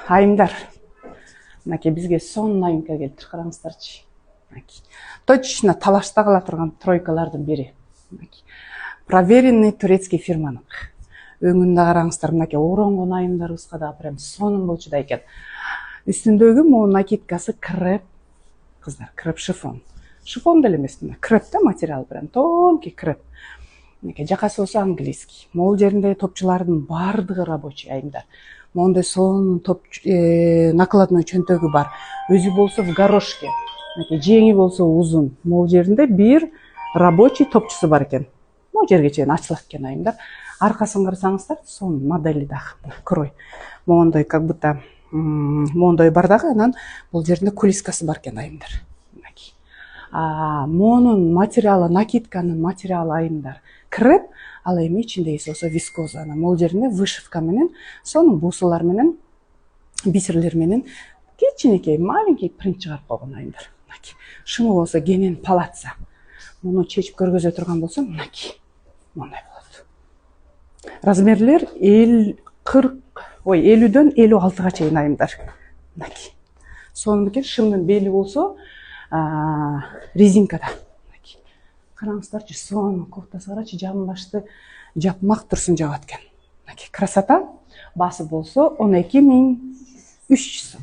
айымдар. Мынакей бизге сонун айымка келиптир, караңыздарчы. Точно талашта кала турган тройкалардын бири. Проверенный турецкий фирманык. Өңүндө караңыздар, мынакей оронгон айымдарыбызга да прям сонун болчу да экен. Үстүндөгү могу накидкасы креп, кыздар, креп шифон. Шифон деле эмес, креп да материал, прям тонкий креп. Мынакей жакасы болсо английский. Могул жеринде топчулардын бардыгы рабочий айымдар. Мондай сонун накладной чөнтөгү бар. Өзү болсо в горошке. Мынакей жеңи болсо узун. Могул жеринде бир рабочий топчусу бар экен. Могул жерге чейин ачылат экен айымдар. Аркасын карасаңыздар, сонун модели дагы, крой. Мондой как будто мондой бар дагы, анан бул жеринде кулискасы бар экен айымдар. Монун материалы, накидканын материалы айымдар креп, ал эми ичиндеги болсо вискоза. Анан могул жеринде вышивка менен, сонун бусалар менен, бисерлер менен кичинекей, маленький принт чыгарып койгон айымдар. Шымы болсо кенен палаца. Муну чечип көргөзө турган болсо, мынакей мондай болот. Размерлер 50дөн 56га чейин айымдар. Мынакей. Сонун экен, шымдын бели болсо резинкада. Караңыздарчы, сонун кофтасы карачы, жамын башты жапмак турсун жабат экен. Красота. Басы болсо 12.300 сом.